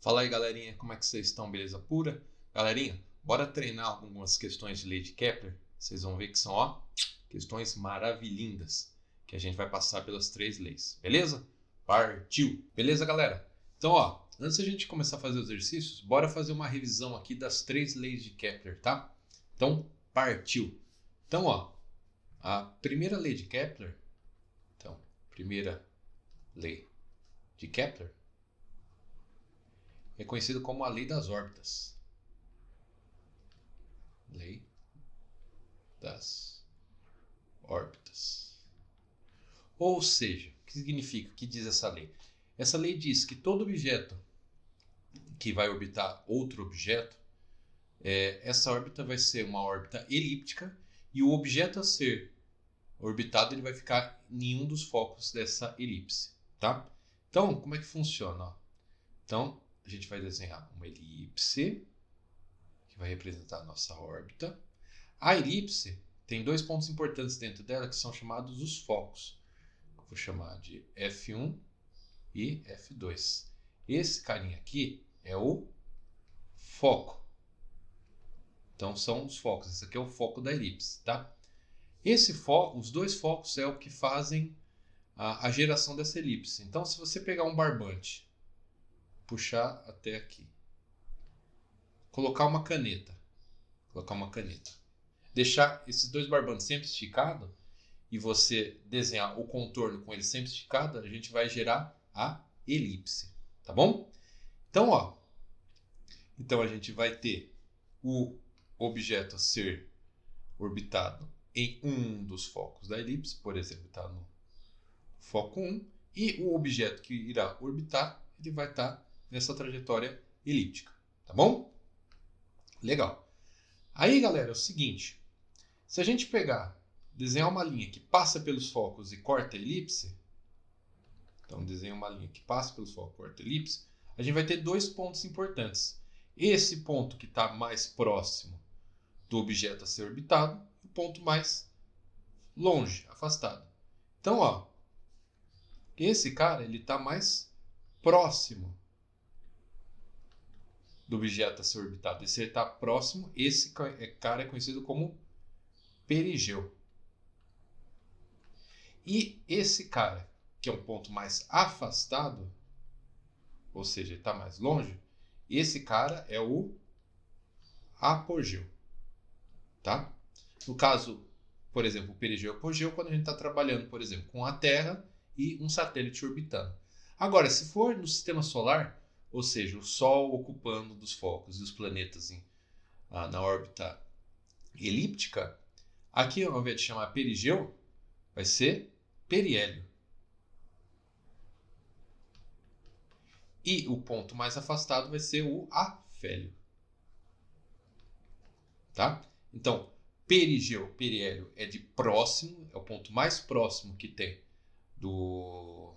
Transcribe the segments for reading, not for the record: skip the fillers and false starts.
Fala aí, galerinha, como é que vocês estão? Beleza pura? Galerinha, bora treinar algumas questões de lei de Kepler. Vocês vão ver que são, questões maravilhindas, que a gente vai passar pelas 3 leis, beleza? Partiu! Beleza, galera? Então, antes da gente começar a fazer os exercícios, bora fazer uma revisão aqui das 3 leis de Kepler, tá? Então, partiu! Então, a primeira lei de Kepler, primeira lei de Kepler, é conhecido como a lei das órbitas. Lei das órbitas. Ou seja, o que significa? O que diz essa lei? Essa lei diz que todo objeto que vai orbitar outro objeto, essa órbita vai ser uma órbita elíptica e o objeto a ser orbitado ele vai ficar em um dos focos dessa elipse, tá? Então, como é que funciona? Então, a gente vai desenhar uma elipse, que vai representar a nossa órbita. A elipse tem 2 pontos importantes dentro dela, que são chamados os focos. Eu vou chamar de F1 e F2. Esse carinha aqui é o foco. Então, são os focos. Esse aqui é o foco da elipse, tá? Esse foco, os 2 focos é o que fazem a geração dessa elipse. Então, se você pegar um barbante, puxar até aqui, colocar uma caneta, deixar esses 2 barbantes sempre esticados e você desenhar o contorno com ele sempre esticado, a gente vai gerar a elipse, tá bom? Então, então a gente vai ter o objeto a ser orbitado em um dos focos da elipse, por exemplo, está no foco 1, e o objeto que irá orbitar, ele vai estar nessa trajetória elíptica, tá bom? Legal. Aí, galera, é o seguinte, se a gente desenhar uma linha que passa pelos focos e corta a elipse, então desenha uma linha que passa pelos focos e corta a elipse, a gente vai ter 2 pontos importantes. Esse ponto que está mais próximo do objeto a ser orbitado e o ponto mais longe, afastado. Então, esse cara ele está mais próximo do objeto a ser orbitado. Esse está próximo, esse cara é conhecido como perigeu. E esse cara, que é um ponto mais afastado, ou seja, ele está mais longe, esse cara é o apogeu. Tá? No caso, por exemplo, o perigeu e o apogeu, quando a gente está trabalhando, por exemplo, com a Terra e um satélite orbitando. Agora, se for no sistema solar, ou seja, o Sol ocupando dos focos e os planetas na órbita elíptica, aqui ao invés de chamar perigeu, vai ser periélio. E o ponto mais afastado vai ser o afélio. Tá? Então, perigeu, periélio é de próximo, é o ponto mais próximo que tem do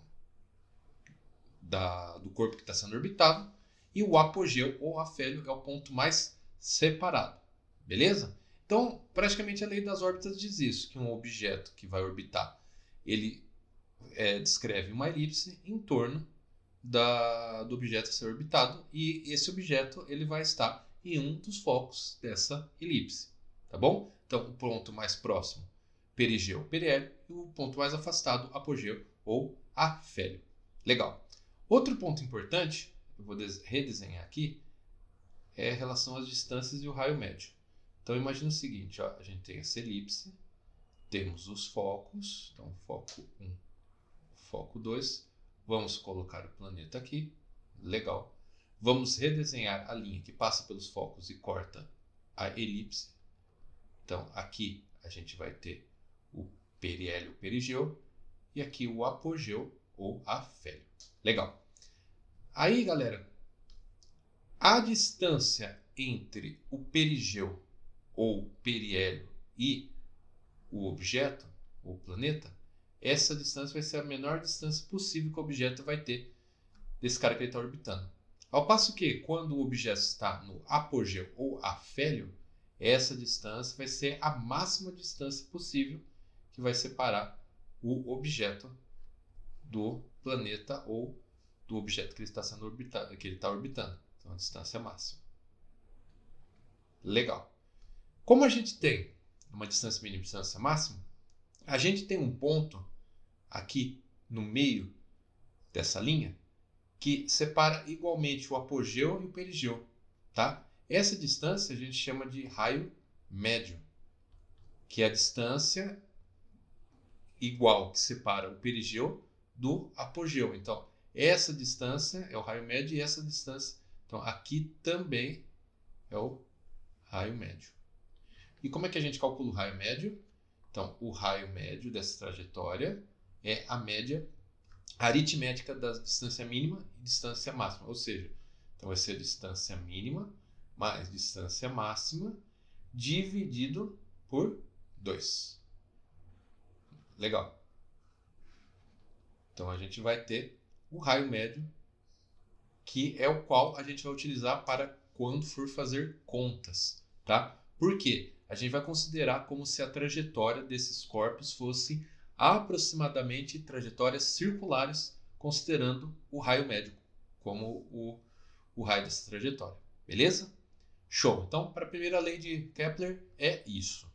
corpo que está sendo orbitado, e o apogeu ou afélio é o ponto mais separado. Beleza? Então, praticamente a lei das órbitas diz isso, que um objeto que vai orbitar, ele descreve uma elipse em torno do objeto a ser orbitado, e esse objeto ele vai estar em um dos focos dessa elipse. Tá bom? Então, o ponto mais próximo, perigeu, periélio, e o ponto mais afastado, apogeu ou afélio. Legal. Outro ponto importante, eu vou redesenhar aqui, é a relação às distâncias e o raio médio. Então, imagina o seguinte, a gente tem essa elipse, temos os focos, então foco 1, foco 2, vamos colocar o planeta aqui, legal. Vamos redesenhar a linha que passa pelos focos e corta a elipse. Então, aqui a gente vai ter o periélio, o perigeu, e aqui o apogeu ou afélio. Legal. Aí, galera, a distância entre o perigeu ou periélio e o objeto, ou planeta, essa distância vai ser a menor distância possível que o objeto vai ter desse cara que ele está orbitando. Ao passo que, quando o objeto está no apogeu ou afélio, essa distância vai ser a máxima distância possível que vai separar o objeto do planeta ou do objeto que ele está sendo orbitado, que ele está orbitando. Então, a distância máxima. Legal. Como a gente tem uma distância mínima e distância máxima, a gente tem um ponto aqui no meio dessa linha que separa igualmente o apogeu e o perigeu, tá? Essa distância a gente chama de raio médio, que é a distância igual que separa o perigeu do apogeu. Então, essa distância é o raio médio e essa distância, então aqui também é o raio médio. E como é que a gente calcula o raio médio? Então, o raio médio dessa trajetória é a média aritmética da distância mínima e distância máxima. Ou seja, então vai ser a distância mínima mais distância máxima dividido por 2. Legal. Então, a gente vai ter o raio médio, que é o qual a gente vai utilizar para quando for fazer contas, tá? Por quê? A gente vai considerar como se a trajetória desses corpos fosse aproximadamente trajetórias circulares, considerando o raio médio como o raio dessa trajetória. Beleza? Show! Então, para a primeira lei de Kepler é isso.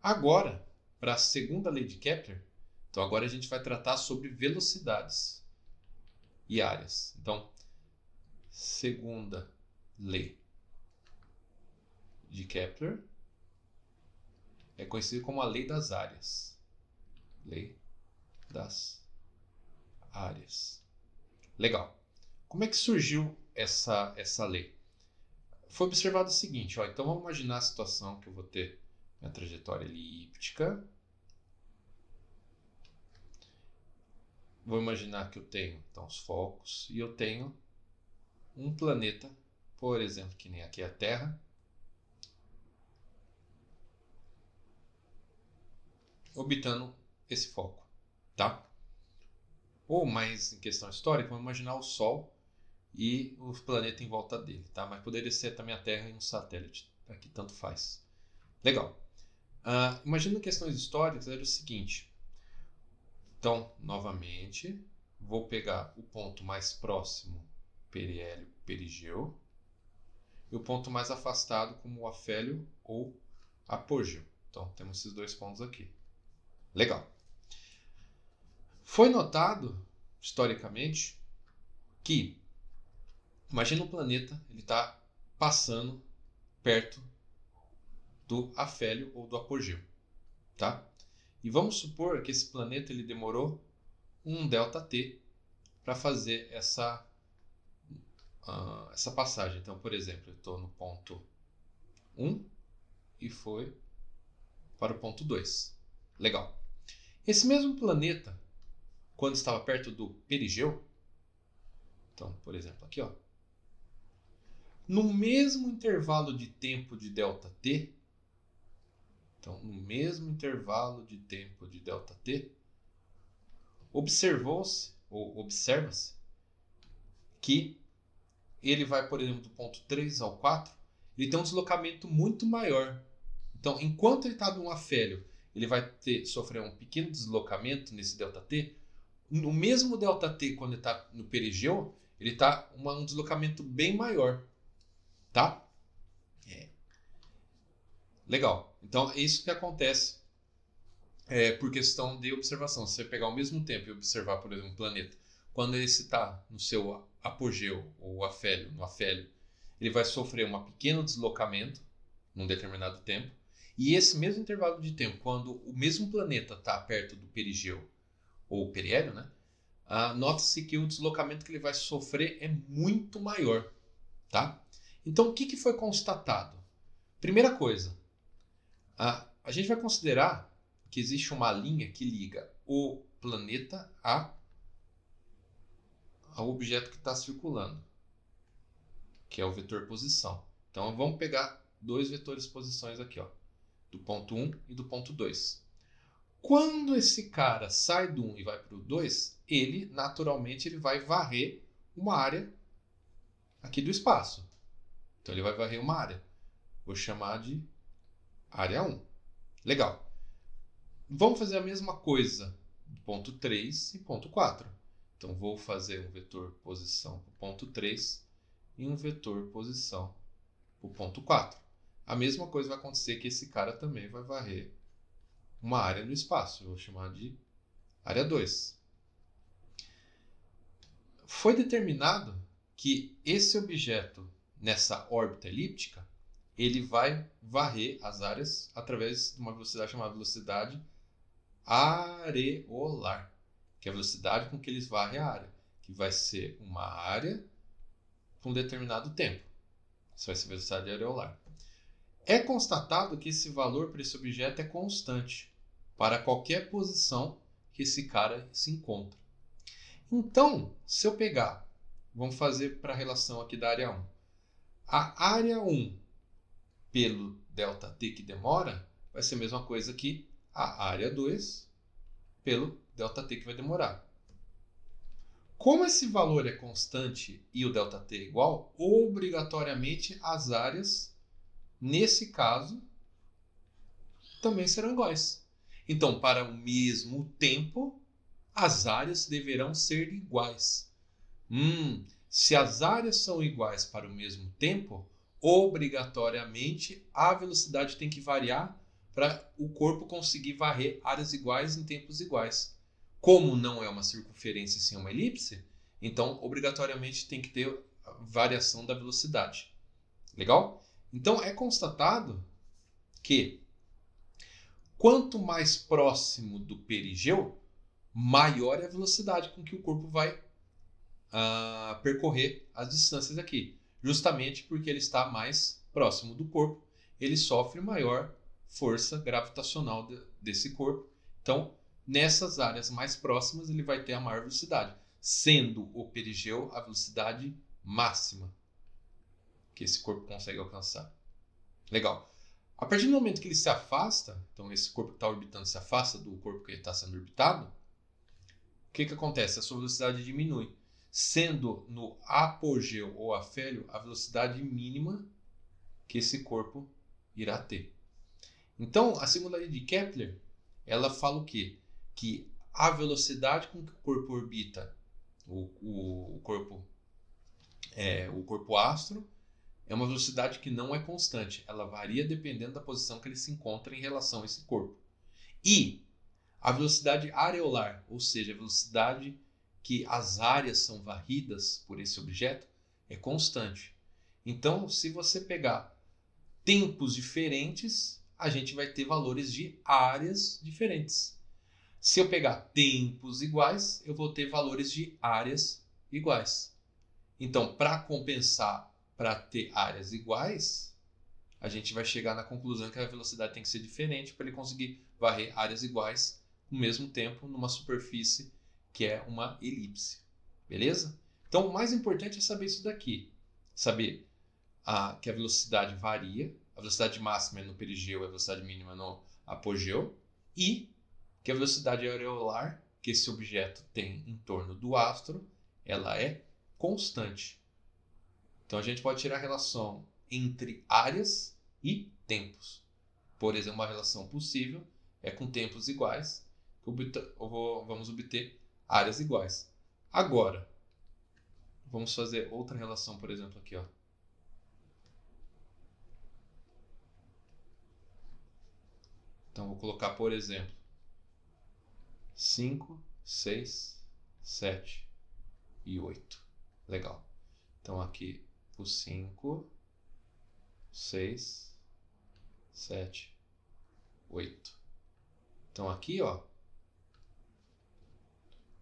Agora, para a segunda lei de Kepler, então agora a gente vai tratar sobre velocidades e áreas. Então, segunda lei de Kepler é conhecida como a lei das áreas. Lei das áreas. Legal. Como é que surgiu essa lei? Foi observado o seguinte, ó, então vamos imaginar a situação que eu vou ter minha trajetória elíptica. Vou imaginar que eu tenho então os focos e eu tenho um planeta, por exemplo, que nem aqui a Terra, orbitando esse foco, tá? Ou mais em questão histórica, vamos imaginar o Sol e o planeta em volta dele, tá? Mas poderia ser também a Terra e um satélite, aqui tanto faz. Legal. Imagina questões históricas, era o seguinte. Então, novamente, vou pegar o ponto mais próximo, periélio, perigeu, e o ponto mais afastado como o afélio ou apogeu. Então, temos esses dois pontos aqui. Legal. Foi notado, historicamente, que, imagina um planeta, ele está passando perto do afélio ou do apogeu, tá? E vamos supor que esse planeta ele demorou um ΔT para fazer essa passagem. Então, por exemplo, eu estou no ponto 1 e foi para o ponto 2. Legal. Esse mesmo planeta, quando estava perto do perigeu, então, por exemplo, aqui, ó, no mesmo intervalo de tempo de ΔT, então, no mesmo intervalo de tempo de ΔT, observa-se que ele vai, por exemplo, do ponto 3 ao 4, ele tem um deslocamento muito maior. Então, enquanto ele está no afélio, ele vai sofrer um pequeno deslocamento nesse ΔT. No mesmo ΔT, quando ele está no perigeu, ele está um deslocamento bem maior. Tá? Legal. Então, é isso que acontece por questão de observação. Se você pegar ao mesmo tempo e observar, por exemplo, um planeta, quando ele está no seu apogeu ou afélio, no afélio, ele vai sofrer um pequeno deslocamento num determinado tempo. E esse mesmo intervalo de tempo, quando o mesmo planeta está perto do perigeu ou periélio, né, nota-se que o deslocamento que ele vai sofrer é muito maior. Tá? Então, o que foi constatado? Primeira coisa, a gente vai considerar que existe uma linha que liga o planeta ao objeto que está circulando, que é o vetor posição. Então, vamos pegar dois vetores posições aqui, ó, do ponto 1 e do ponto 2. Quando esse cara sai do 1 e vai para o 2, ele, naturalmente, ele vai varrer uma área aqui do espaço. Então, ele vai varrer uma área. Vou chamar de área 1. Legal. Vamos fazer a mesma coisa do ponto 3 e ponto 4. Então, vou fazer um vetor posição para o ponto 3 e um vetor posição para o ponto 4. A mesma coisa vai acontecer que esse cara também vai varrer uma área no espaço. Eu vou chamar de área 2. Foi determinado que esse objeto nessa órbita elíptica, ele vai varrer as áreas através de uma velocidade chamada velocidade areolar, que é a velocidade com que eles varrem a área, que vai ser uma área por um determinado tempo. Isso vai ser velocidade areolar. É constatado que esse valor para esse objeto é constante para qualquer posição que esse cara se encontra. Então, se eu pegar, vamos fazer para a relação aqui da área 1. A área 1 pelo ΔT que demora vai ser a mesma coisa que a área 2 pelo ΔT que vai demorar. Como esse valor é constante e o ΔT é igual, obrigatoriamente as áreas, nesse caso, também serão iguais. Então, para o mesmo tempo, as áreas deverão ser iguais. Se as áreas são iguais para o mesmo tempo, obrigatoriamente a velocidade tem que variar para o corpo conseguir varrer áreas iguais em tempos iguais. Como não é uma circunferência sem uma elipse, então obrigatoriamente tem que ter variação da velocidade. Legal? Então é constatado que quanto mais próximo do perigeu, maior é a velocidade com que o corpo vai percorrer as distâncias aqui. Justamente porque ele está mais próximo do corpo, ele sofre maior força gravitacional desse corpo. Então, nessas áreas mais próximas, ele vai ter a maior velocidade, sendo o perigeu a velocidade máxima que esse corpo consegue alcançar. Legal. A partir do momento que ele se afasta, então esse corpo que está orbitando se afasta do corpo que ele está sendo orbitado, o que acontece? A sua velocidade diminui, sendo no apogeu ou afélio a velocidade mínima que esse corpo irá ter. Então, a segunda lei de Kepler, ela fala o quê? Que a velocidade com que o corpo orbita o corpo astro é uma velocidade que não é constante. Ela varia dependendo da posição que ele se encontra em relação a esse corpo. E a velocidade areolar, ou seja, a velocidade que as áreas são varridas por esse objeto, é constante. Então, se você pegar tempos diferentes, a gente vai ter valores de áreas diferentes. Se eu pegar tempos iguais, eu vou ter valores de áreas iguais. Então, para compensar, para ter áreas iguais, a gente vai chegar na conclusão que a velocidade tem que ser diferente para ele conseguir varrer áreas iguais no mesmo tempo numa superfície que é uma elipse. Beleza? Então, o mais importante é saber isso daqui. Saber que a velocidade varia, a velocidade máxima é no perigeu e a velocidade mínima no apogeu, e que a velocidade areolar que esse objeto tem em torno do astro, ela é constante. Então a gente pode tirar a relação entre áreas e tempos. Por exemplo, uma relação possível é com tempos iguais, vamos obter áreas iguais. Agora, vamos fazer outra relação, por exemplo, aqui, ó. Então, vou colocar, por exemplo, 5, 6, 7 e 8. Legal. Então, aqui o 5, 6, 7, 8. Então, aqui, ó,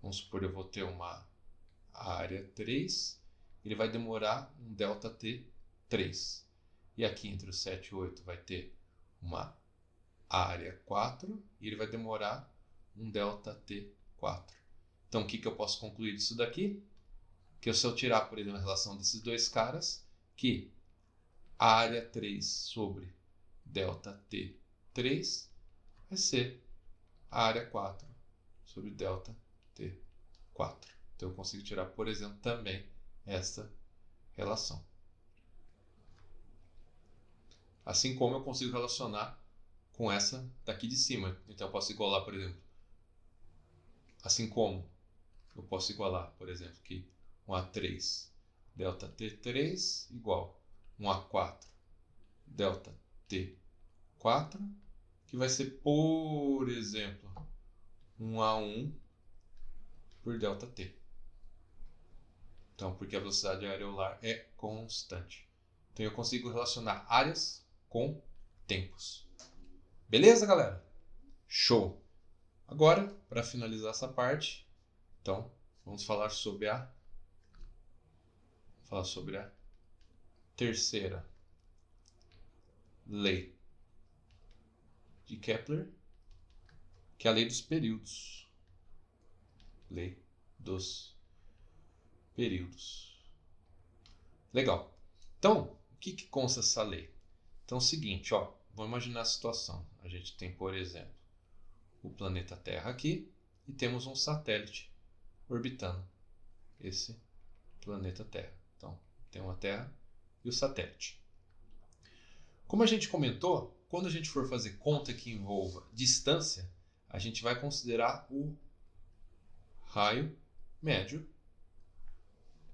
vamos supor, eu vou ter uma área 3, ele vai demorar um ΔT 3. E aqui entre o 7 e o 8 vai ter uma área 4 e ele vai demorar um ΔT 4. Então, o que eu posso concluir disso daqui? Que se eu tirar, por exemplo, a relação desses dois caras, que a área 3 sobre ΔT 3 vai ser a área 4 sobre ΔT 4. Então, eu consigo tirar, por exemplo, também essa relação. Assim como eu consigo relacionar com essa daqui de cima. Então, eu posso igualar, por exemplo, assim como eu posso igualar, por exemplo, que um A3 delta T3 igual um A4 delta T4, que vai ser, por exemplo, um A1 por delta T. Então, porque a velocidade areolar é constante. Então, eu consigo relacionar áreas com tempos. Beleza, galera? Show! Agora, para finalizar essa parte, então, vamos falar sobre a terceira lei de Kepler, que é a lei dos períodos. Lei dos períodos. Legal. Então, o que consta essa lei? Então é o seguinte, ó, vamos imaginar a situação. A gente tem, por exemplo, o planeta Terra aqui e temos um satélite orbitando esse planeta Terra. Então, tem uma Terra e o satélite. Como a gente comentou, quando a gente for fazer conta que envolva distância, a gente vai considerar o raio médio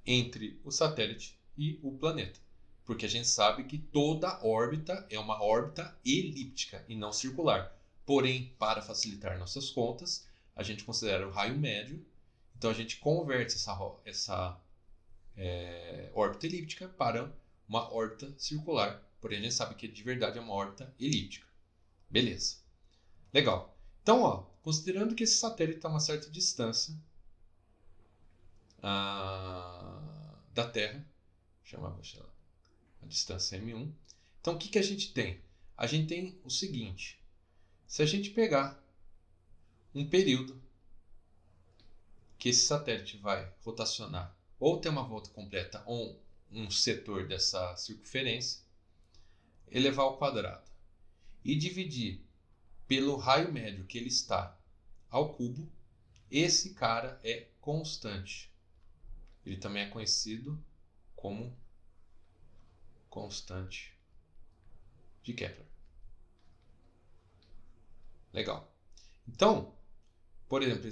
entre o satélite e o planeta. Porque a gente sabe que toda órbita é uma órbita elíptica e não circular. Porém, para facilitar nossas contas, a gente considera o raio médio. Então, a gente converte essa órbita elíptica para uma órbita circular. Porém, a gente sabe que de verdade é uma órbita elíptica. Beleza. Legal. Então, ó, considerando que esse satélite está a uma certa distância da Terra, chamava a distância M1. Então, o que a gente tem? A gente tem o seguinte: se a gente pegar um período que esse satélite vai rotacionar ou ter uma volta completa ou um setor dessa circunferência, elevar ao quadrado e dividir pelo raio médio que ele está ao cubo, esse cara é constante. Ele também é conhecido como constante de Kepler. Legal. Então, por exemplo,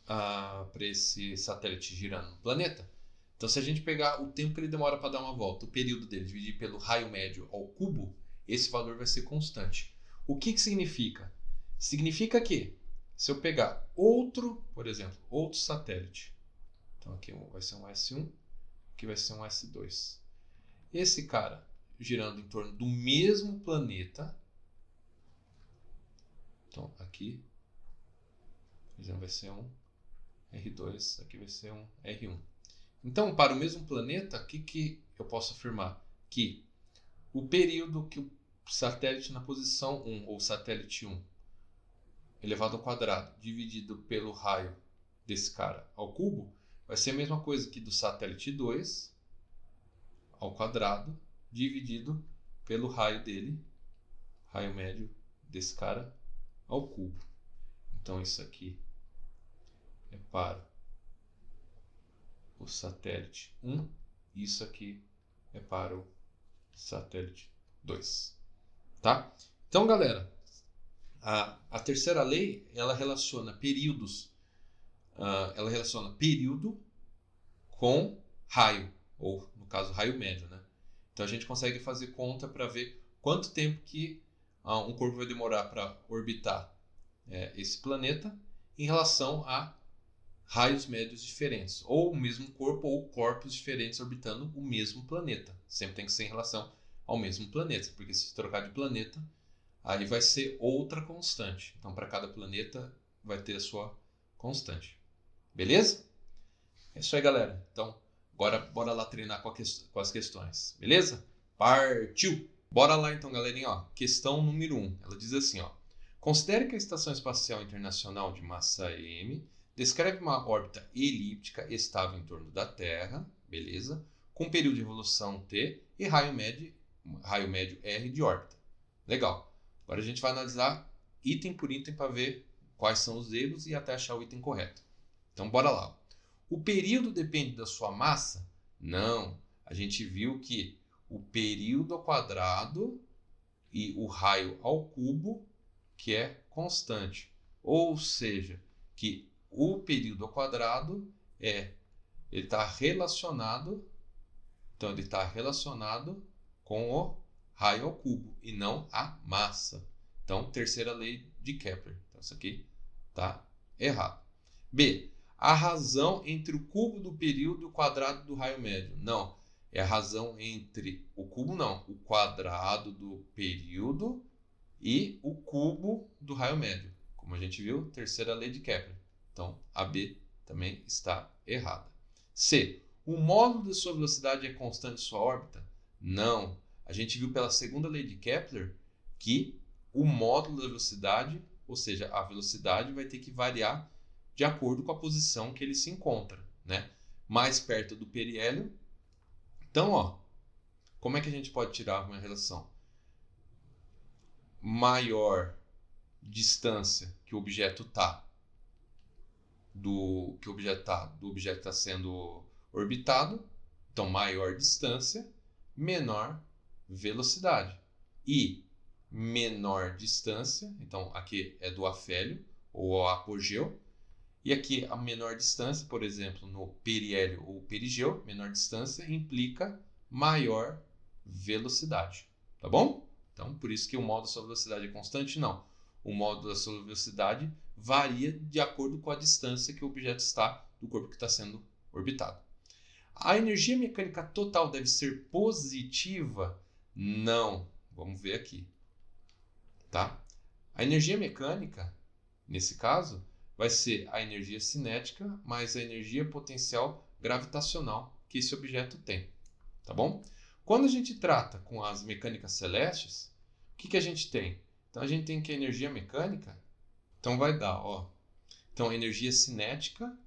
para esse satélite girando no planeta, então se a gente pegar o tempo que ele demora para dar uma volta, o período dele, dividir pelo raio médio ao cubo, esse valor vai ser constante. O que significa? Significa que se eu pegar outro, por exemplo, outro satélite, então aqui vai ser um S1, aqui vai ser um S2. Esse cara girando em torno do mesmo planeta, então aqui, por exemplo, vai ser um R2, aqui vai ser um R1. Então, para o mesmo planeta, o que eu posso afirmar? Que o período que o satélite na posição 1, ou satélite 1, elevado ao quadrado, dividido pelo raio desse cara ao cubo, vai ser a mesma coisa que do satélite 2 ao quadrado, dividido pelo raio dele, raio médio desse cara, ao cubo. Então, isso aqui é para o satélite 1, e isso aqui é para o satélite 2. Tá? Então, galera, a terceira lei, ela relaciona períodos, ela relaciona período com raio, ou no caso raio médio, né? Então a gente consegue fazer conta para ver quanto tempo que um corpo vai demorar para orbitar esse planeta em relação a raios médios diferentes, ou o mesmo corpo ou corpos diferentes orbitando o mesmo planeta. Sempre tem que ser em relação ao mesmo planeta, porque se trocar de planeta, aí vai ser outra constante. Então, para cada planeta vai ter a sua constante. Beleza? É isso aí, galera. Então, agora bora lá treinar com as questões. Beleza? Partiu! Bora lá então, galerinha. Ó, questão número 1. Ela diz assim, ó: considere que a Estação Espacial Internacional de massa M descreve uma órbita elíptica estável em torno da Terra, beleza? Com período de evolução T e raio médio R de órbita. Legal. Agora a gente vai analisar item por item para ver quais são os erros e até achar o item correto. Então, bora lá. O período depende da sua massa? Não. A gente viu que o período ao quadrado e o raio ao cubo, que é constante. Ou seja, que o período ao quadrado ele está relacionado, então ele está relacionado com o raio ao cubo e não a massa. Então, terceira lei de Kepler. Então, isso aqui está errado. B. A razão entre o cubo do período e o quadrado do raio médio. Não. É a razão entre o cubo, não. O quadrado do período e o cubo do raio médio. Como a gente viu, terceira lei de Kepler. Então, a B também está errada. C. O módulo de sua velocidade é constante em sua órbita? Não. A gente viu pela segunda lei de Kepler que o módulo da velocidade, ou seja, a velocidade vai ter que variar de acordo com a posição que ele se encontra, né? Mais perto do periélio. Então, como é que a gente pode tirar uma relação? Maior distância que o objeto está do objeto está sendo orbitado, então maior distância, menor velocidade. E menor distância, então aqui é do afélio ou apogeu, e aqui a menor distância, por exemplo, no periélio ou perigeu, menor distância implica maior velocidade, tá bom? Então, por isso que o módulo da sua velocidade é constante? Não. O módulo da sua velocidade varia de acordo com a distância que o objeto está do corpo que está sendo orbitado. A energia mecânica total deve ser positiva? Não. Vamos ver aqui. Tá? A energia mecânica, nesse caso, vai ser a energia cinética mais a energia potencial gravitacional que esse objeto tem. Tá bom? Quando a gente trata com as mecânicas celestes, o que a gente tem? Então a gente tem que a energia mecânica, então vai dar, então a energia cinética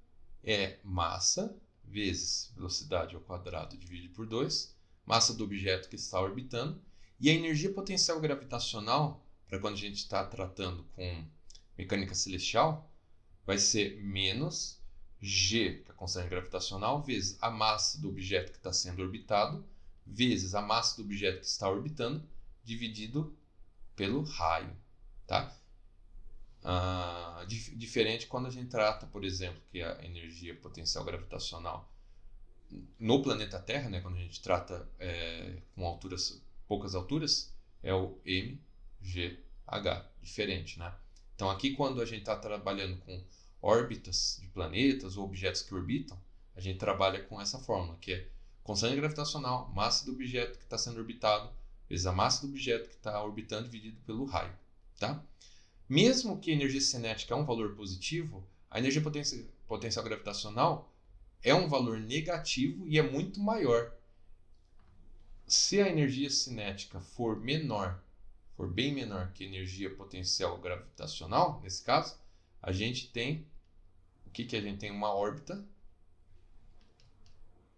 é massa vezes velocidade ao quadrado dividido por 2, massa do objeto que está orbitando, e a energia potencial gravitacional, para quando a gente está tratando com mecânica celestial, vai ser menos G, que é a constante gravitacional, vezes a massa do objeto que está sendo orbitado, vezes a massa do objeto que está orbitando, dividido pelo raio. Tá? Diferente quando a gente trata, por exemplo, que a energia potencial gravitacional no planeta Terra, né, quando a gente trata com poucas alturas, é o mgh, diferente. Né? Então aqui quando a gente está trabalhando com órbitas de planetas ou objetos que orbitam, a gente trabalha com essa fórmula, que é constante gravitacional, massa do objeto que está sendo orbitado, vezes a massa do objeto que está orbitando dividido pelo raio. Tá? Mesmo que a energia cinética é um valor positivo, a energia potencial gravitacional é um valor negativo e é muito maior. Se a energia cinética for bem menor que a energia potencial gravitacional, nesse caso, a gente tem o que a gente tem? Uma órbita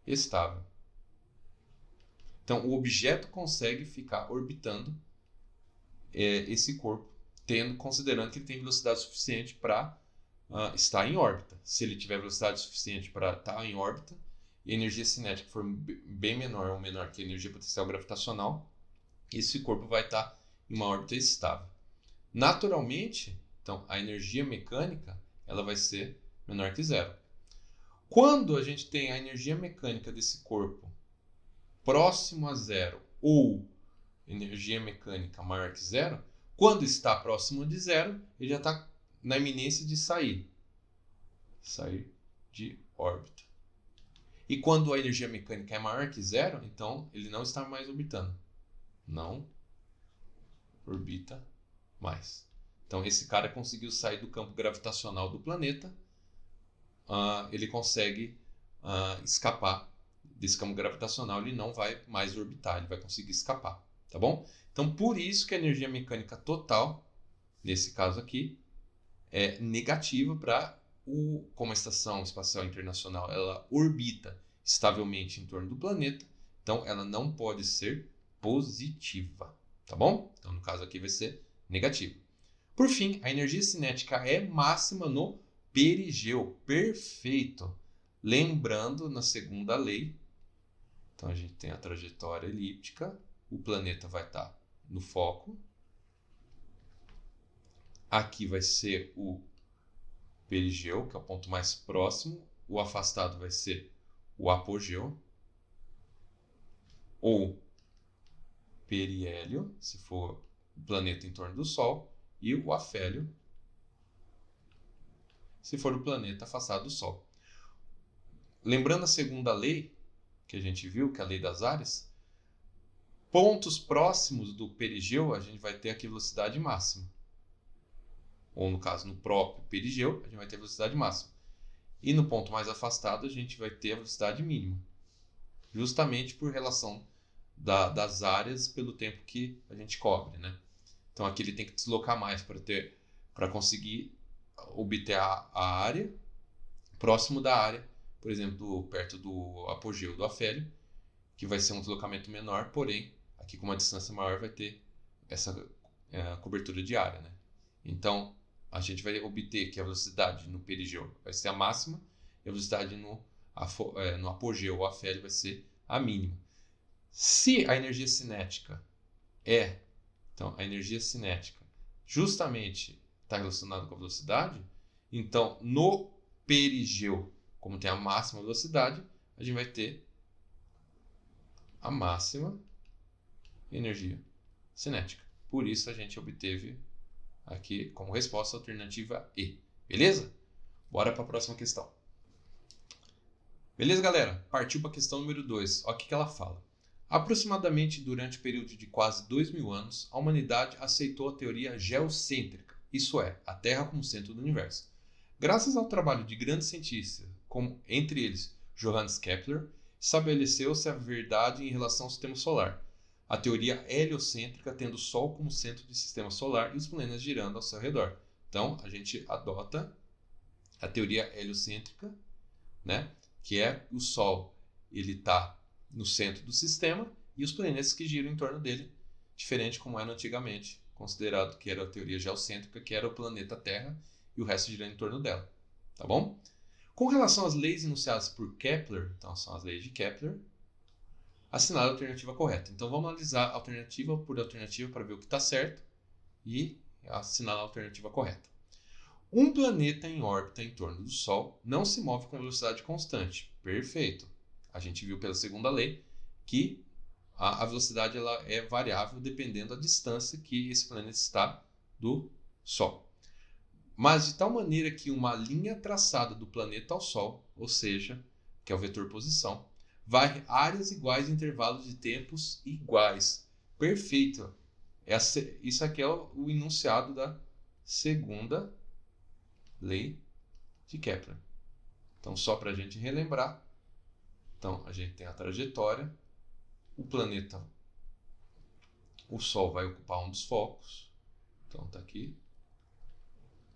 estável. Então, o objeto consegue ficar orbitando esse corpo, considerando que ele tem velocidade suficiente para estar em órbita. Se ele tiver velocidade suficiente para estar em órbita e a energia cinética for bem menor ou menor que a energia potencial gravitacional, esse corpo vai estar em uma órbita estável. Naturalmente, então, a energia mecânica ela vai ser menor que zero. Quando a gente tem a energia mecânica desse corpo próximo a zero ou energia mecânica maior que zero, quando está próximo de zero, ele já está na iminência de sair de órbita. E quando a energia mecânica é maior que zero, então ele não está mais orbitando. Não orbita mais. Então esse cara conseguiu sair do campo gravitacional do planeta, ele consegue escapar desse campo gravitacional, ele não vai mais orbitar, ele vai conseguir escapar, tá bom? Então por isso que a energia mecânica total, nesse caso aqui, é negativa como a Estação Espacial Internacional ela orbita estavelmente em torno do planeta, então ela não pode ser positiva, tá bom? Então no caso aqui vai ser negativo. Por fim, a energia cinética é máxima no perigeu. Perfeito. Lembrando, na segunda lei, então a gente tem a trajetória elíptica, o planeta vai estar no foco, aqui vai ser o perigeu, que é o ponto mais próximo. O afastado vai ser o apogeu. Ou periélio, se for o planeta em torno do Sol. E o afélio, se for o planeta afastado do Sol. Lembrando a segunda lei, que a gente viu, que é a lei das áreas, pontos próximos do perigeu, a gente vai ter aqui velocidade máxima. Ou no caso, no próprio perigeu, a gente vai ter velocidade máxima. E no ponto mais afastado, a gente vai ter a velocidade mínima. Justamente por relação das áreas pelo tempo que a gente cobre, né? Então aqui ele tem que deslocar mais para conseguir obter a área próximo da área, por exemplo, perto do apogeu do afélio, que vai ser um deslocamento menor, porém, aqui com uma distância maior vai ter essa cobertura de área, né? Então, a gente vai obter que a velocidade no perigeu vai ser a máxima e a velocidade no apogeu ou afélio vai ser a mínima. Se a energia cinética então, a energia cinética justamente está relacionada com a velocidade, então, no perigeu, como tem a máxima velocidade, a gente vai ter a máxima energia cinética. Por isso, a gente obteve aqui como resposta a alternativa E. Beleza? Bora para a próxima questão. Beleza, galera? Partiu para a questão número 2. Olha o que ela fala. Aproximadamente durante o período de quase 2.000 anos, a humanidade aceitou a teoria geocêntrica, isso é, a Terra como centro do universo. Graças ao trabalho de grandes cientistas, como entre eles Johannes Kepler, estabeleceu-se a verdade em relação ao sistema solar. A teoria heliocêntrica tendo o Sol como centro do sistema solar e os planetas girando ao seu redor. Então, a gente adota a teoria heliocêntrica, né? Que é o Sol, ele está no centro do sistema e os planetas que giram em torno dele, diferente como era antigamente, considerado que era a teoria geocêntrica, que era o planeta Terra e o resto girando em torno dela. Tá bom? Com relação às leis enunciadas por Kepler, então são as leis de Kepler, assinale a alternativa correta. Então vamos analisar alternativa por alternativa para ver o que está certo e assinalar a alternativa correta. Um planeta em órbita em torno do Sol não se move com velocidade constante. Perfeito. A gente viu pela segunda lei que a velocidade ela é variável dependendo da distância que esse planeta está do Sol. Mas de tal maneira que uma linha traçada do planeta ao Sol, ou seja, que é o vetor posição, varre áreas iguais em intervalos de tempos iguais. Perfeito. Isso aqui é o enunciado da segunda lei de Kepler. Então, só para a gente relembrar, então a gente tem a trajetória, o planeta, o Sol vai ocupar um dos focos, então está aqui,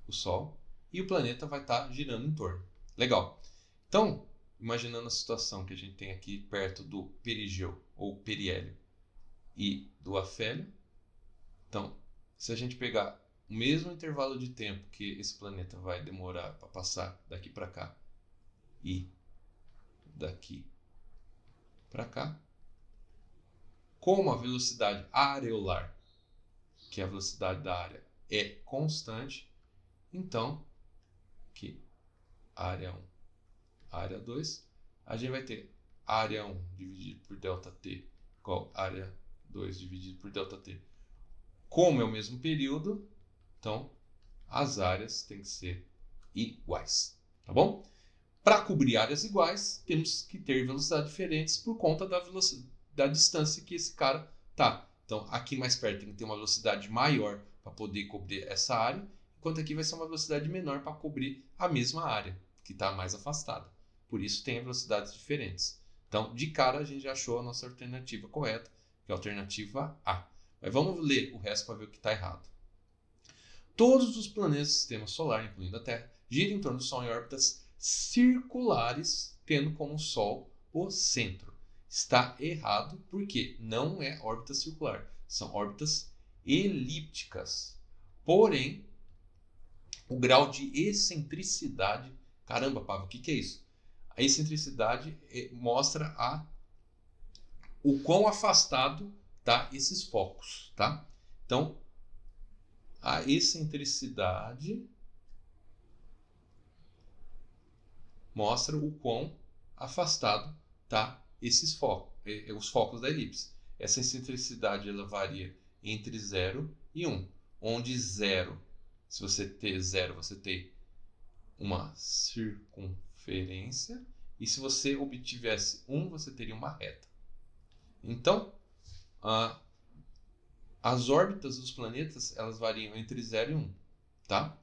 o Sol, e o planeta vai estar girando em torno. Legal. Então, imaginando a situação que a gente tem aqui perto do perigeu ou periélio e do afélio, então, se a gente pegar o mesmo intervalo de tempo que esse planeta vai demorar para passar daqui para cá e daqui para cá, como a velocidade areolar, que é a velocidade da área, é constante, então, aqui, área 1, área 2, a gente vai ter área 1 dividido por ΔT igual área 2 dividido por ΔT. Como é o mesmo período, então as áreas têm que ser iguais, tá bom? Para cobrir áreas iguais, temos que ter velocidades diferentes por conta da distância que esse cara tá. Então, aqui mais perto tem que ter uma velocidade maior para poder cobrir essa área, enquanto aqui vai ser uma velocidade menor para cobrir a mesma área, que está mais afastada. Por isso, tem velocidades diferentes. Então, de cara, a gente já achou a nossa alternativa correta, que é a alternativa A. Mas vamos ler o resto para ver o que está errado. Todos os planetas do sistema solar, incluindo a Terra, giram em torno do Sol em órbitas circulares, tendo como Sol o centro. Está errado porque não é órbita circular, são órbitas elípticas. Porém, o grau de excentricidade... Caramba, Pablo, o que é isso? A excentricidade mostra o quão afastado tá esses focos, tá? Então, a excentricidade mostra o quão afastado tá os focos da elipse. Essa excentricidade ela varia entre 0 e 1, onde 0, se você ter 0, você tem uma circunferência, e se você obtivesse 1, você teria uma reta. Então, as órbitas dos planetas elas variam entre 0 e 1, tá?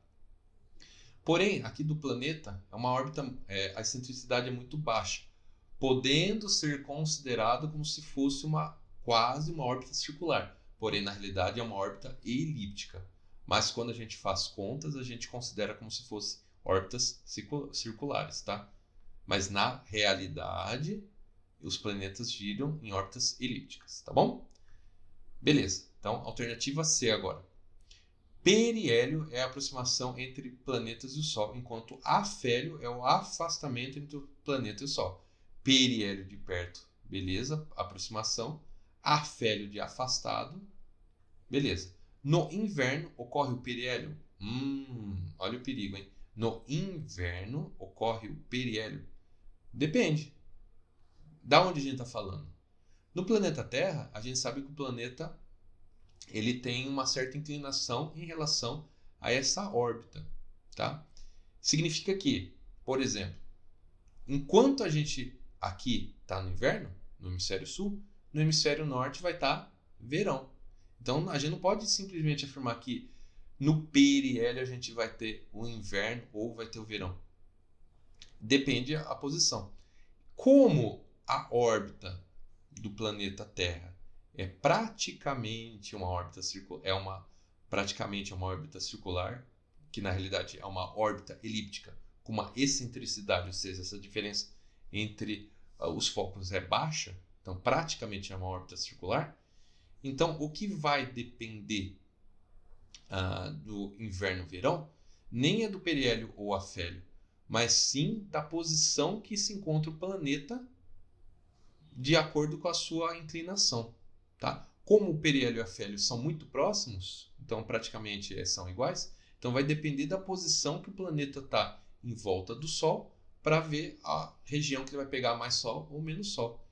Porém, aqui do planeta, é uma órbita, a excentricidade é muito baixa, podendo ser considerado como se fosse quase uma órbita circular. Porém, na realidade, é uma órbita elíptica. Mas quando a gente faz contas, a gente considera como se fosse órbitas circulares, tá? Mas na realidade, os planetas giram em órbitas elípticas, tá bom? Beleza. Então, alternativa C agora. Periélio é a aproximação entre planetas e o Sol, enquanto afélio é o afastamento entre o planeta e o Sol. Periélio de perto, beleza, aproximação. Afélio de afastado, beleza. No inverno ocorre o periélio? Olha o perigo, hein? No inverno ocorre o periélio? Depende. Da onde a gente está falando? No planeta Terra, a gente sabe que o planeta ele tem uma certa inclinação em relação a essa órbita, tá? Significa que, por exemplo, enquanto a gente aqui está no inverno, no hemisfério sul, no hemisfério norte vai estar verão. Então a gente não pode simplesmente afirmar que no periélio a gente vai ter o inverno ou vai ter o verão. Depende da posição. Como a órbita do planeta Terra é praticamente uma órbita circular, que na realidade é uma órbita elíptica com uma excentricidade, ou seja, essa diferença entre os focos é baixa, então praticamente é uma órbita circular. Então, o que vai depender do inverno-verão nem é do periélio ou afélio, mas sim da posição que se encontra o planeta de acordo com a sua inclinação, tá? Como o periélio e o afélio são muito próximos, então praticamente são iguais, então vai depender da posição que o planeta está em volta do Sol para ver a região que ele vai pegar mais Sol ou menos Sol.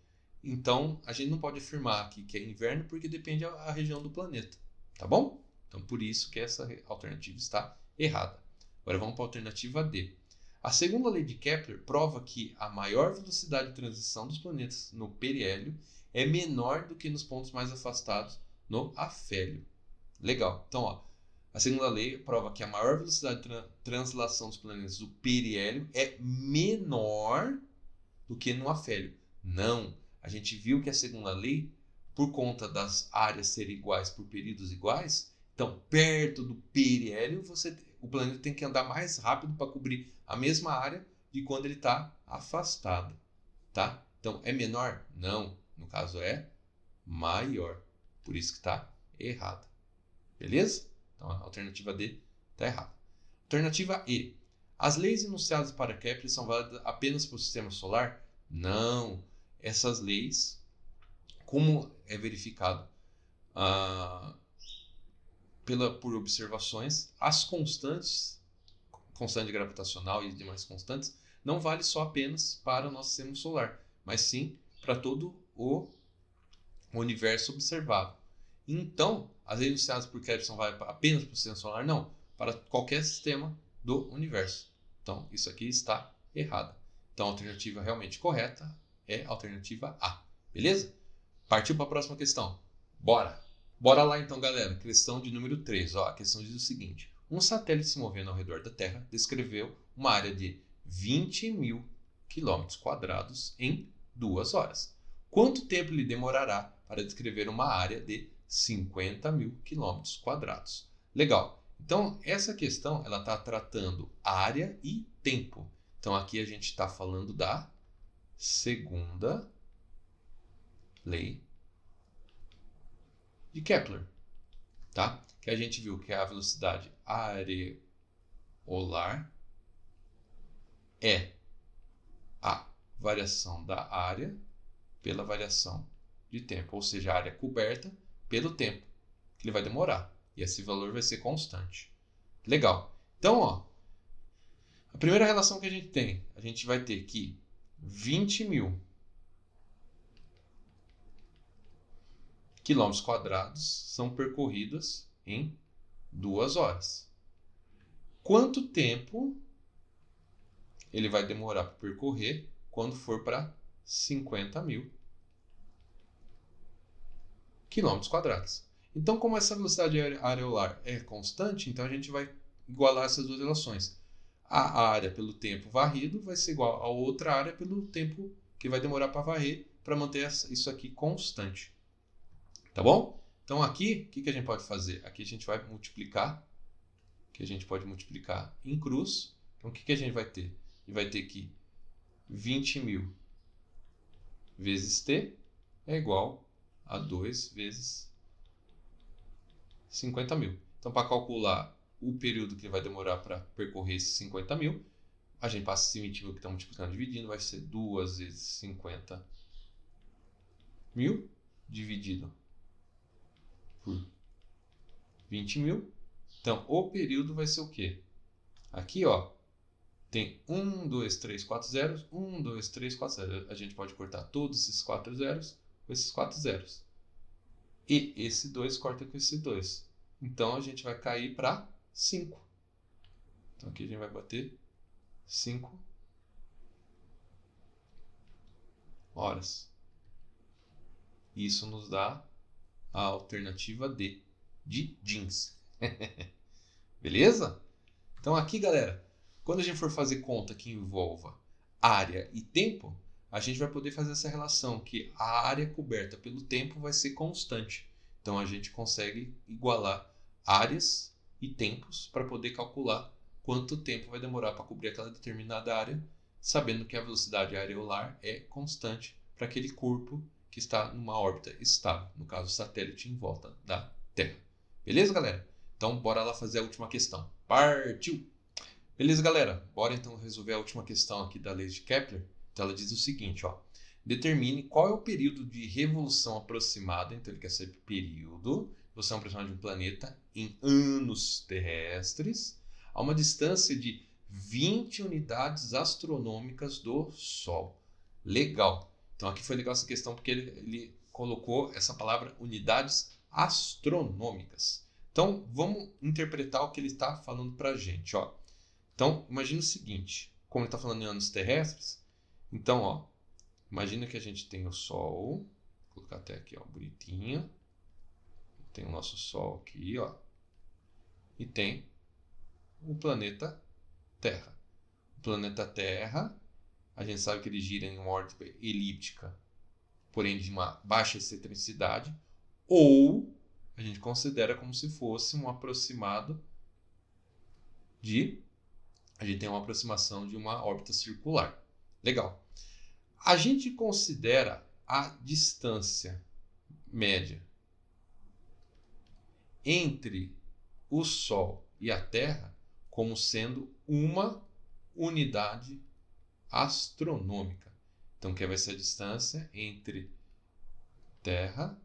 Então a gente não pode afirmar aqui que é inverno porque depende da região do planeta, tá bom? Então por isso que essa alternativa está errada. Agora vamos para a alternativa D. A segunda lei de Kepler prova que a maior velocidade de transição dos planetas no periélio é menor do que nos pontos mais afastados no afélio. Legal. Então, ó, a segunda lei prova que a maior velocidade de translação dos planetas do periélio é menor do que no afélio. Não. A gente viu que a segunda lei, por conta das áreas serem iguais por períodos iguais, então perto do periélio o planeta tem que andar mais rápido para cobrir a mesma área de quando ele está afastado, tá? Então, é menor? Não. No caso, é maior. Por isso que está errado. Beleza? Então, a alternativa D está errada. Alternativa E. As leis enunciadas para Kepler são válidas apenas para o sistema solar? Não. Essas leis, como é verificado por observações, as constante gravitacional e demais constantes, não vale só apenas para o nosso sistema solar, mas sim para todo o universo observável. Então, as leis enunciadas por Kepler são válidas apenas para o sistema solar? Não, para qualquer sistema do universo. Então, isso aqui está errado. Então, a alternativa realmente correta é a alternativa A. Beleza? Partiu para a próxima questão. Bora! Bora lá então, galera. Questão de número 3. Ó, a questão diz o seguinte. Um satélite se movendo ao redor da Terra descreveu uma área de 20.000 km² em 2 horas. Quanto tempo lhe demorará para descrever uma área de 50.000 km²? Legal. Então, essa questão ela está tratando área e tempo. Então, aqui a gente está falando da segunda lei de Kepler, tá? Que a gente viu que a velocidade areolar é a variação da área pela variação de tempo, ou seja, a área coberta pelo tempo que ele vai demorar. E esse valor vai ser constante. Legal. Então, ó, A primeira relação que a gente vai ter que 20.000 quilômetros quadrados são percorridos em 2 horas. Quanto tempo ele vai demorar para percorrer quando for para 50.000 quilômetros quadrados? Então, como essa velocidade areolar é constante, então a gente vai igualar essas duas relações. A área pelo tempo varrido vai ser igual a outra área pelo tempo que vai demorar para varrer, para manter isso aqui constante. Tá bom? Então aqui, o que a gente pode fazer? Aqui a gente vai multiplicar, que a gente pode multiplicar em cruz. Então o que a gente vai ter? A gente vai ter que 20.000 vezes t é igual a 2 vezes 50.000. Então, para calcular o período que vai demorar para percorrer esses 50.000, a gente passa esse 20.000 que está multiplicando e dividindo, vai ser 2 vezes 50.000 dividido por 20.000. Então, o período vai ser o quê? Aqui, ó, tem 1, 2, 3, 4 zeros, 1, 2, 3, 4 zeros. A gente pode cortar todos esses 4 zeros com esses 4 zeros. E esse 2 corta com esse 2. Então, a gente vai cair para 5. Então, aqui a gente vai bater 5 horas. Isso nos dá a alternativa D, de jeans. Beleza? Então, aqui, galera, quando a gente for fazer conta que envolva área e tempo, a gente vai poder fazer essa relação que a área coberta pelo tempo vai ser constante. Então, a gente consegue igualar áreas e tempos para poder calcular quanto tempo vai demorar para cobrir aquela determinada área, sabendo que a velocidade areolar é constante para aquele corpo que está numa órbita estável, no caso, o satélite em volta da Terra. Beleza, galera? Então, bora lá fazer a última questão. Partiu! Beleza, galera? Bora então resolver a última questão aqui da lei de Kepler. Então, ela diz o seguinte, ó. Determine qual é o período de revolução aproximada, então ele quer saber período, revolução aproximada de um planeta em anos terrestres, a uma distância de 20 unidades astronômicas do Sol. Legal! Então aqui foi legal essa questão porque ele colocou essa palavra unidades astronômicas. Então vamos interpretar o que ele está falando para a gente. Ó. Então imagina o seguinte, como ele está falando em anos terrestres, então ó, imagina que a gente tem o Sol, vou colocar até aqui ó, bonitinho, tem o nosso Sol aqui ó, e tem o planeta Terra. O planeta Terra, a gente sabe que ele gira em uma órbita elíptica, porém de uma baixa excentricidade, ou a gente considera como se fosse um aproximado de... A gente tem uma aproximação de uma órbita circular. Legal. A gente considera a distância média entre o Sol e a Terra como sendo uma unidade astronômica. Então, que vai ser a distância entre Terra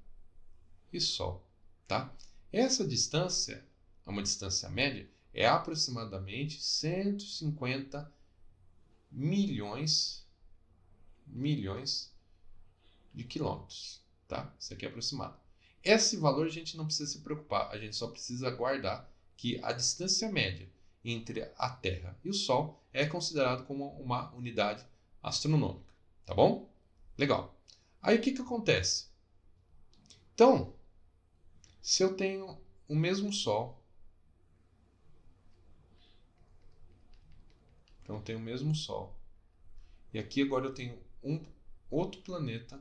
e Sol, tá? Essa distância, é uma distância média, é aproximadamente 150 milhões de quilômetros, tá? Isso aqui é aproximado. Esse valor a gente não precisa se preocupar, a gente só precisa guardar que a distância média entre a Terra e o Sol é considerado como uma unidade astronômica, tá bom? Legal. Aí o que acontece? Então, se eu tenho o mesmo Sol, então eu tenho o mesmo Sol, e aqui agora eu tenho um outro planeta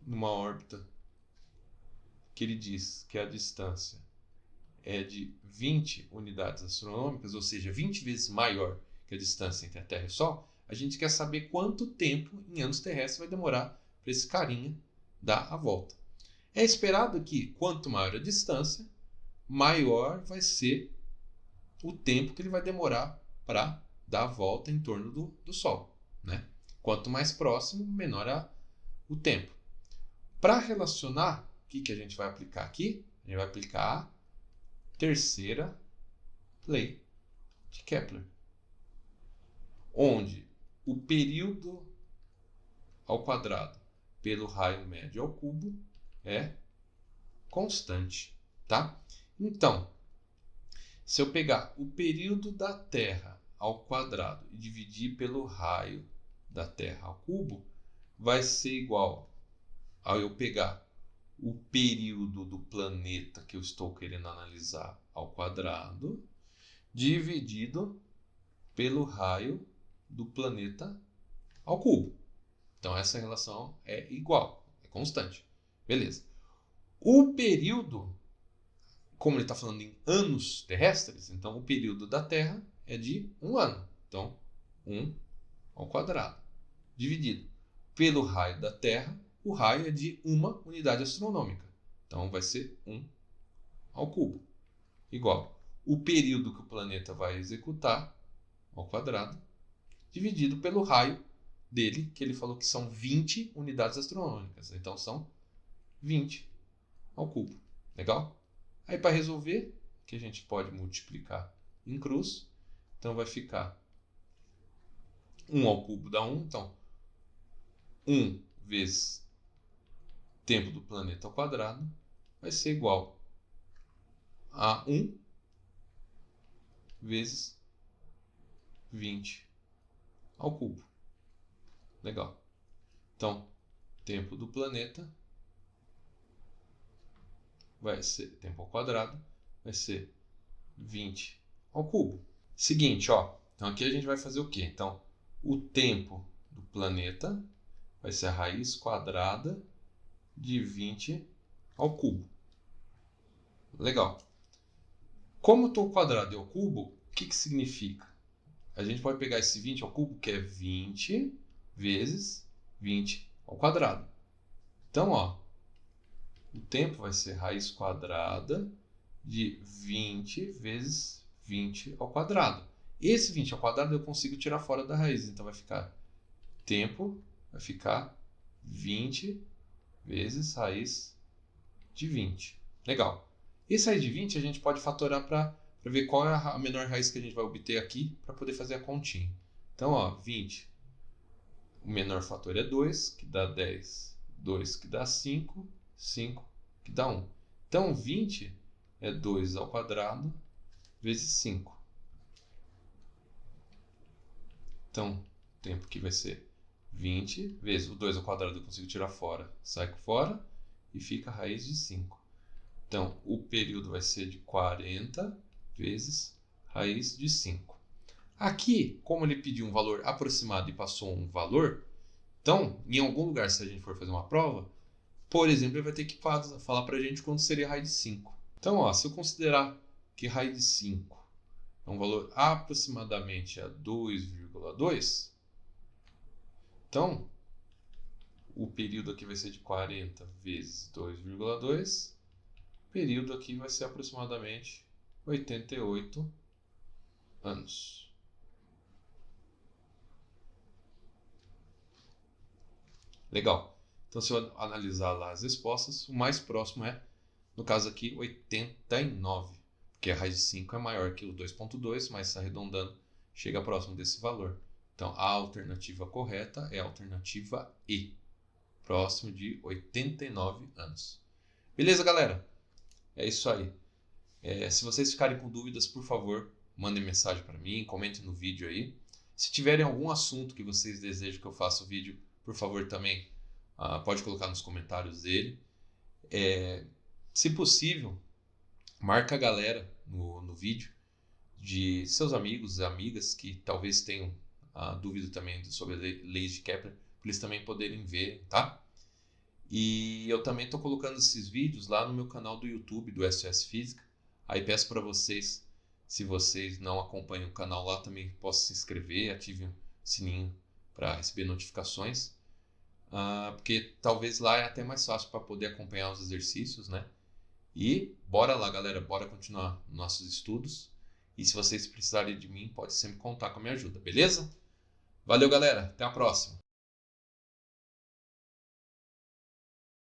numa órbita que ele diz que a distância é de 20 unidades astronômicas, ou seja, 20 vezes maior que a distância entre a Terra e o Sol, a gente quer saber quanto tempo em anos terrestres vai demorar para esse carinha dar a volta. É esperado que quanto maior a distância, maior vai ser o tempo que ele vai demorar para dar a volta em torno do Sol, né? Quanto mais próximo, menor o tempo. Para relacionar, o que a gente vai aplicar aqui? A gente vai aplicar a terceira lei de Kepler, onde o período ao quadrado pelo raio médio ao cubo é constante, tá? Então, se eu pegar o período da Terra ao quadrado e dividir pelo raio da Terra ao cubo, vai ser igual a eu pegar o período do planeta que eu estou querendo analisar ao quadrado, dividido pelo raio do planeta ao cubo. Então, essa relação é igual, é constante. Beleza. O período, como ele está falando em anos terrestres, então o período da Terra é de 1 ano. Então, 1 ao quadrado, dividido pelo raio da Terra, o raio é de 1 unidade astronômica. Então, vai ser 1 ao cubo, igual o período que o planeta vai executar ao quadrado, dividido pelo raio dele, que ele falou que são 20 unidades astronômicas. Então, são 20 ao cubo. Legal? Aí, para resolver, que a gente pode multiplicar em cruz, então vai ficar 1 ao cubo dá 1. Então, 1 vezes tempo do planeta ao quadrado vai ser igual a 1 vezes 20 ao cubo. Legal. Então, tempo do planeta vai ser, tempo ao quadrado, vai ser 20 ao cubo. Seguinte, ó. Então, aqui a gente vai fazer o quê? Então, o tempo do planeta vai ser a raiz quadrada de 20 ao cubo. Legal. Como o quadrado é ao cubo, o que significa? A gente pode pegar esse 20 ao cubo, que é 20 vezes 20 ao quadrado. Então, ó, o tempo vai ser raiz quadrada de 20 vezes 20 ao quadrado. Esse 20 ao quadrado eu consigo tirar fora da raiz, então vai ficar tempo, vai ficar 20 vezes raiz de 20. Legal. Esse raiz de 20 a gente pode fatorar para ver qual é a menor raiz que a gente vai obter aqui para poder fazer a continha. Então, ó, 20. O menor fator é 2, que dá 10. 2 que dá 5. 5 que dá 1. Então, 20 é 2 ao quadrado vezes 5. Então, o tempo aqui vai ser 20 vezes o 2 ao quadrado eu consigo tirar fora. Sai fora e fica a raiz de 5. Então, o período vai ser de 40 vezes raiz de 5. Aqui, como ele pediu um valor aproximado e passou um valor, então, em algum lugar, se a gente for fazer uma prova, por exemplo, ele vai ter que falar para a gente quanto seria a raiz de 5. Então, ó, se eu considerar que raiz de 5 é um valor aproximadamente a 2,2, então, o período aqui vai ser de 40 vezes 2,2. O período aqui vai ser aproximadamente 88 anos. Legal. Então, se eu analisar lá as respostas, o mais próximo é, no caso aqui, 89. Porque a raiz de 5 é maior que o 2,2, mas arredondando, chega próximo desse valor. Então, a alternativa correta é a alternativa E. Próximo de 89 anos. Beleza, galera? É isso aí. Se vocês ficarem com dúvidas, por favor, mandem mensagem para mim, comentem no vídeo aí. Se tiverem algum assunto que vocês desejam que eu faça o vídeo, por favor, também pode colocar nos comentários dele. Se possível, marca a galera no vídeo de seus amigos e amigas que talvez tenham dúvida também sobre leis de Kepler, para eles também poderem ver, tá? E eu também estou colocando esses vídeos lá no meu canal do YouTube, do SOS Física. Aí peço para vocês, se vocês não acompanham o canal lá, também possam se inscrever, ative o sininho para receber notificações. Porque talvez lá é até mais fácil para poder acompanhar os exercícios, né? E bora lá, galera, bora continuar nossos estudos. E se vocês precisarem de mim, pode sempre contar com a minha ajuda, beleza? Valeu, galera, até a próxima!